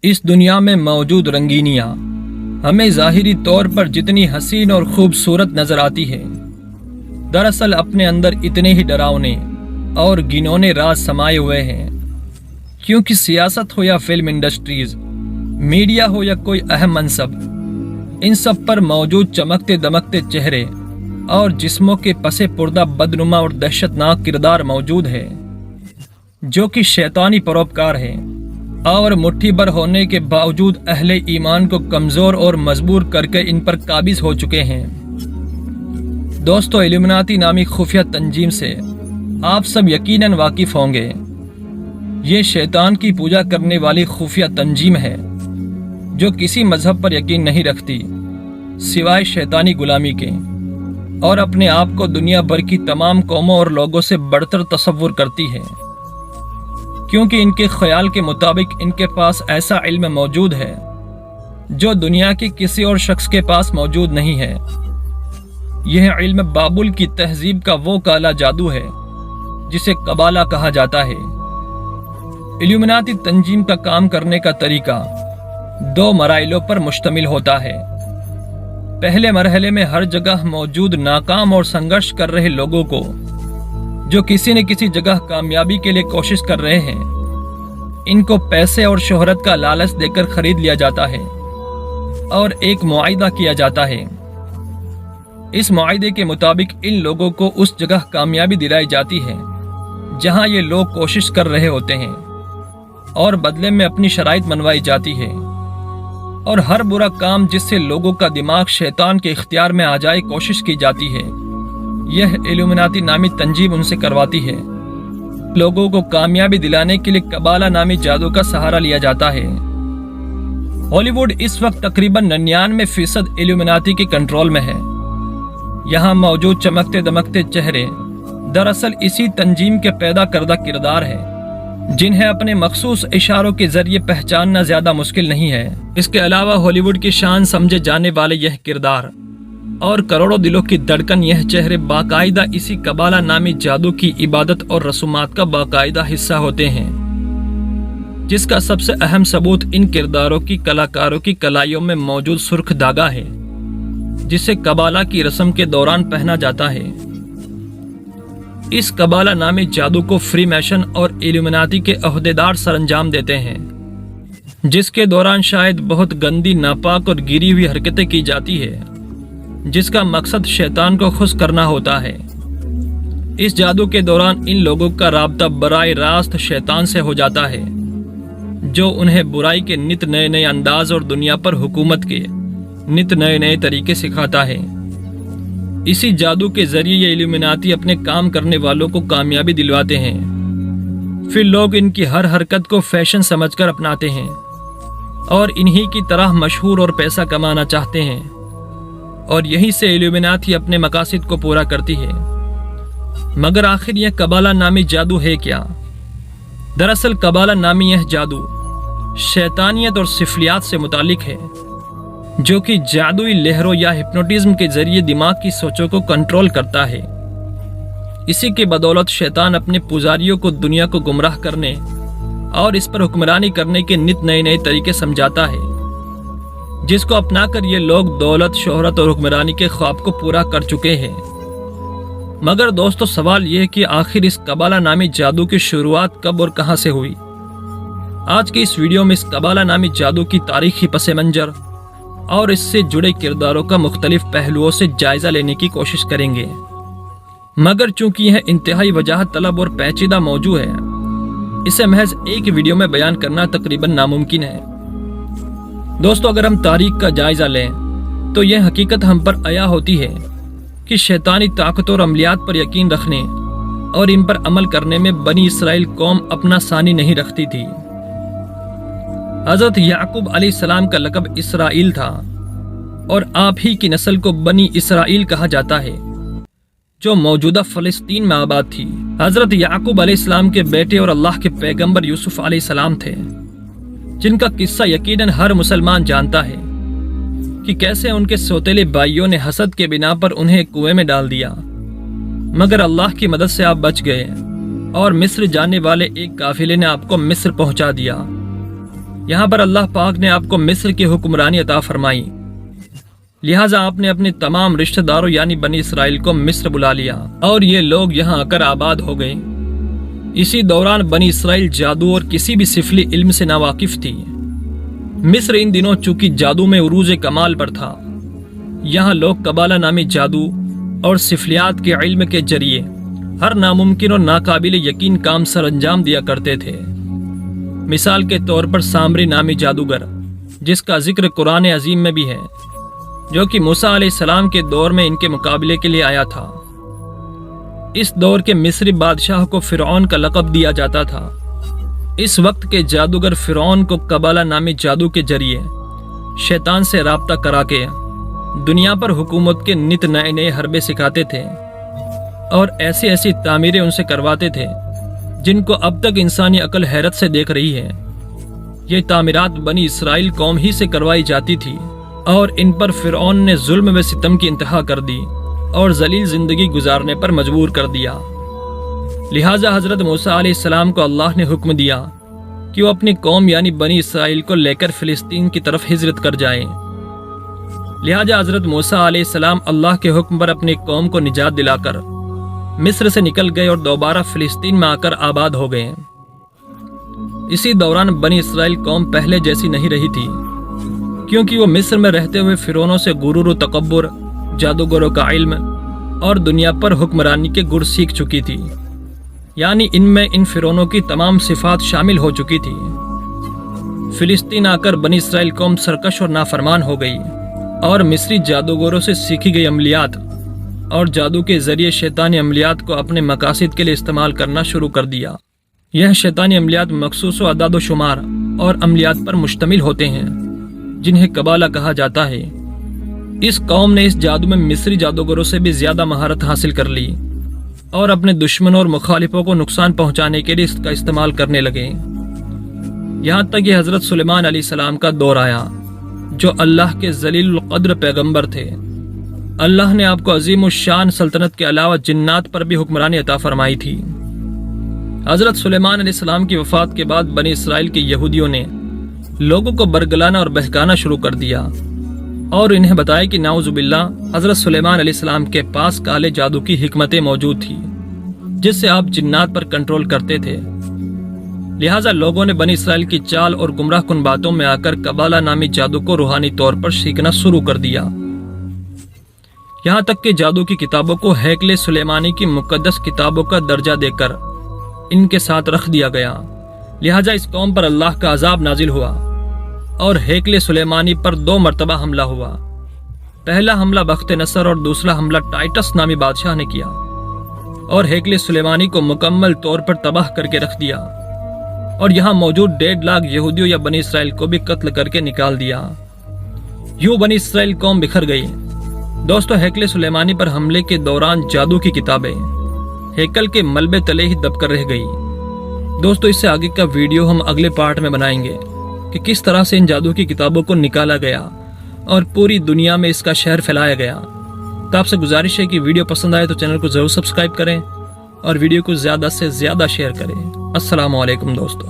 इस दुनिया में मौजूद रंगीनियां हमें ज़ाहिरी तौर पर जितनी हसीन और खूबसूरत नजर आती है, दरअसल अपने अंदर इतने ही डरावने और घिनौने राज समाये हुए हैं। क्योंकि सियासत हो या फिल्म इंडस्ट्रीज, मीडिया हो या कोई अहम मनसब, इन सब पर मौजूद चमकते दमकते चेहरे और जिस्मों के पसे पुर्दा बदनुमा और दहशतनाक किरदार मौजूद है, जो कि शैतानी परोपकार है और मुट्ठी भर होने के बावजूद अहले ईमान को कमजोर और मजबूर करके इन पर काबिज हो चुके हैं। दोस्तों, इल्यूमिनाती नामी खुफिया तंजीम से आप सब यकीनन वाकिफ होंगे। ये शैतान की पूजा करने वाली खुफिया तंजीम है जो किसी मजहब पर यकीन नहीं रखती सिवाय शैतानी गुलामी के, और अपने आप को दुनिया भर की तमाम कौमों और लोगों से बढ़तर तसव्वुर करती है, क्योंकि इनके ख्याल के मुताबिक इनके पास ऐसा इल्म मौजूद है जो दुनिया के किसी और शख्स के पास मौजूद नहीं है। यह इल्म बाबुल की तहजीब का वो काला जादू है जिसे कबाला कहा जाता है। इल्यूमिनाती तंजीम का काम करने का तरीका 2 मराइलों पर मुश्तमिल होता है। पहले मरहले में हर जगह मौजूद नाकाम और संघर्ष कर रहे लोगों को, जो किसी न किसी जगह कामयाबी के लिए कोशिश कर रहे हैं, इनको पैसे और शोहरत का लालच देकर खरीद लिया जाता है और एक मुआहिदा किया जाता है। इस मुआहिदे के मुताबिक इन लोगों को उस जगह कामयाबी दिलाई जाती है जहां ये लोग कोशिश कर रहे होते हैं, और बदले में अपनी शराइत मनवाई जाती है, और हर बुरा काम जिससे लोगों का दिमाग शैतान के इख्तियार में आ जाए कोशिश की जाती है, यह इल्यूमिनाती नामी तंजीम उनसे करवाती है। लोगों को कामयाबी दिलाने के लिए कबाला नामी जादू का सहारा लिया जाता है। हॉलीवुड इस वक्त तकरीबन 99% इल्यूमिनाती के कंट्रोल में है। यहाँ मौजूद चमकते दमकते चेहरे दरअसल इसी तंजीम के पैदा करदा किरदार है, जिन्हें अपने मखसूस इशारों के जरिए पहचानना ज्यादा मुश्किल नहीं है। इसके अलावा हॉलीवुड की शान समझे जाने वाले यह किरदार और करोड़ों दिलों की धड़कन यह चेहरे बाकायदा इसी कबाला नामी जादू की इबादत और रसूमात का बाकायदा हिस्सा होते हैं, जिसका सबसे अहम सबूत इन किरदारों की कलाकारों की कलाइयों में मौजूद सुर्ख धागा है, जिसे कबाला की रस्म के दौरान पहना जाता है। इस कबाला नामी जादू को फ्रीमैशन और इल्यूमिनाती के अहदेदार सरंजाम देते हैं, जिसके दौरान शायद बहुत गंदी, नापाक और गिरी हुई हरकतें की जाती है, जिसका मकसद शैतान को खुश करना होता है। इस जादू के दौरान इन लोगों का राब्ता बराए रास्त शैतान से हो जाता है, जो उन्हें बुराई के नित नए नए अंदाज और दुनिया पर हुकूमत के नित नए नए तरीके सिखाता है। इसी जादू के जरिए ये इल्यूमिनाती अपने काम करने वालों को कामयाबी दिलवाते हैं। फिर लोग इनकी हर हरकत को फैशन समझकर अपनाते हैं और इन्हीं की तरह मशहूर और पैसा कमाना चाहते हैं, और यहीं से इल्यूमिनाती अपने मकासद को पूरा करती है। मगर आखिर यह कबाला नामी जादू है क्या? दरअसल कबाला नामी यह जादू शैतानियत और सिफलियात से मुतालिक है, जो कि जादुई लहरों या हिप्नोटिज्म के जरिए दिमाग की सोचों को कंट्रोल करता है। इसी के बदौलत शैतान अपने पुजारियों को दुनिया को गुमराह करने और इस पर हुक्मरानी करने के नित नए नए तरीके समझाता है, जिसको अपनाकर ये लोग दौलत, शोहरत और हुक्मरानी के ख्वाब को पूरा कर चुके हैं। मगर दोस्तों, सवाल यह है कि आखिर इस कबाला नामी जादू की शुरुआत कब और कहां से हुई? आज के इस वीडियो में इस कबाला नामी जादू की तारीखी पसे मंजर और इससे जुड़े किरदारों का मुख्तलिफ पहलुओं से जायजा लेने की कोशिश करेंगे। मगर चूंकि यह इंतहाई वजाहत तलब और पेचीदा मौजू है, इसे महज एक वीडियो में बयान करना तकरीबन नामुमकिन है। दोस्तों, अगर हम तारीख का जायजा लें तो यह हकीकत हम पर आया होती है कि शैतानी ताकत और अमलियात पर यकीन रखने और इन पर अमल करने में बनी इसराइल कौम अपना सानी नहीं रखती थी। हजरत याकूब अलैहिस्सलाम का लक़ब इसराइल था, और आप ही की नस्ल को बनी इसराइल कहा जाता है, जो मौजूदा फ़लस्तीन में आबाद थी। हजरत याकूब अलैहिस्सलाम के बेटे और अल्लाह के पैगंबर यूसुफ अलैहिस्सलाम थे, जिनका किस्सा यकीनन हर मुसलमान जानता है कि कैसे उनके सौतेले भाइयों ने हसद के बिना पर उन्हें कुएं में डाल दिया, मगर अल्लाह की मदद से आप बच गए और मिस्र जाने वाले एक काफिले ने आपको मिस्र पहुंचा दिया। یہاں پر اللہ پاک نے آپ کو مصر کی حکمرانی عطا فرمائی، لہٰذا آپ نے اپنے تمام رشتہ داروں یعنی بنی اسرائیل کو مصر بلا لیا اور یہ لوگ یہاں آ کر آباد ہو گئے۔ اسی دوران بنی اسرائیل جادو اور کسی بھی سفلی علم سے ناواقف تھی۔ مصر ان دنوں چونکہ جادو میں عروج کمال پر تھا، یہاں لوگ قبالہ نامی جادو اور سفلیات کے علم کے ذریعے ہر ناممکن اور ناقابل یقین کام سر انجام دیا کرتے تھے۔ مثال کے طور پر سامری نامی جادوگر، جس کا ذکر قرآن عظیم میں بھی ہے، جو کہ موسیٰ علیہ السلام کے دور میں ان کے مقابلے کے لیے آیا تھا۔ اس دور کے مصری بادشاہ کو فرعون کا لقب دیا جاتا تھا۔ اس وقت کے جادوگر فرعون کو قبالہ نامی جادو کے ذریعے شیطان سے رابطہ کرا کے دنیا پر حکومت کے نت نئے نئے حربے سکھاتے تھے اور ایسی ایسی تعمیریں ان سے کرواتے تھے جن کو اب تک انسانی عقل حیرت سے دیکھ رہی ہے۔ یہ تعمیرات بنی اسرائیل قوم ہی سے کروائی جاتی تھی اور ان پر فرعون نے ظلم و ستم کی انتہا کر دی اور ذلیل زندگی گزارنے پر مجبور کر دیا۔ لہٰذا حضرت موسیٰ علیہ السلام کو اللہ نے حکم دیا کہ وہ اپنی قوم یعنی بنی اسرائیل کو لے کر فلسطین کی طرف ہجرت کر جائیں۔ لہٰذا حضرت موسیٰ علیہ السلام اللہ کے حکم پر اپنی قوم کو نجات دلا کر مصر سے نکل گئے اور دوبارہ فلسطین میں آ کر آباد ہو گئے۔ اسی دوران بنی اسرائیل قوم پہلے جیسی نہیں رہی تھی، کیونکہ وہ مصر میں رہتے ہوئے فرعونوں سے غرور و تکبر، جادوگروں کا علم اور دنیا پر حکمرانی کے گر سیکھ چکی تھی، یعنی ان میں ان فرعونوں کی تمام صفات شامل ہو چکی تھی۔ فلسطین آ کر بنی اسرائیل قوم سرکش اور نافرمان ہو گئی اور مصری جادوگروں سے سیکھی گئی عملیات اور جادو کے ذریعے شیطانی عملیات کو اپنے مقاصد کے لیے استعمال کرنا شروع کر دیا۔ یہ شیطانی عملیات مخصوص و اعداد و شمار اور عملیات پر مشتمل ہوتے ہیں جنہیں قبالہ کہا جاتا ہے۔ اس قوم نے اس جادو میں مصری جادوگروں سے بھی زیادہ مہارت حاصل کر لی اور اپنے دشمنوں اور مخالفوں کو نقصان پہنچانے کے لیے اس کا استعمال کرنے لگے، یہاں تک کہ حضرت سلیمان علیہ السلام کا دور آیا، جو اللہ کے ذلیل القدر پیغمبر تھے۔ اللہ نے آپ کو عظیم الشان سلطنت کے علاوہ جنات پر بھی حکمرانی عطا فرمائی تھی۔ حضرت سلیمان علیہ السلام کی وفات کے بعد بنی اسرائیل کے یہودیوں نے لوگوں کو برگلانا اور بہکانا شروع کر دیا اور انہیں بتایا کہ نعوذ باللہ حضرت سلیمان علیہ السلام کے پاس کالے جادو کی حکمتیں موجود تھی جس سے آپ جنات پر کنٹرول کرتے تھے۔ لہٰذا لوگوں نے بنی اسرائیل کی چال اور گمراہ کن باتوں میں آ کر قبالہ نامی جادو کو روحانی طور پر سیکھنا شروع کر دیا، یہاں تک کہ جادو کی کتابوں کو ہیکل سلیمانی کی مقدس کتابوں کا درجہ دے کر ان کے ساتھ رکھ دیا گیا۔ لہٰذا اس قوم پر اللہ کا عذاب نازل ہوا اور ہیکل سلیمانی پر 2 مرتبہ حملہ ہوا۔ پہلا حملہ بخت نصر اور دوسرا حملہ ٹائٹس نامی بادشاہ نے کیا اور ہیکل سلیمانی کو مکمل طور پر تباہ کر کے رکھ دیا اور یہاں موجود 1.5 لاکھ یہودیوں یا بنی اسرائیل کو بھی قتل کر کے نکال دیا۔ یوں بنی اسرائیل قوم بکھر گئی۔ دوستو، ہیکل سلیمانی پر حملے کے دوران جادو کی کتابیں ہیکل کے ملبے تلے ہی دب کر رہ گئی۔ دوستو، اس سے آگے کا ویڈیو ہم اگلے پارٹ میں بنائیں گے کہ کس طرح سے ان جادو کی کتابوں کو نکالا گیا اور پوری دنیا میں اس کا شہر پھیلایا گیا۔ تو آپ سے گزارش ہے کہ ویڈیو پسند آئے تو چینل کو ضرور سبسکرائب کریں اور ویڈیو کو زیادہ سے زیادہ شیئر کریں۔ السلام علیکم دوستو۔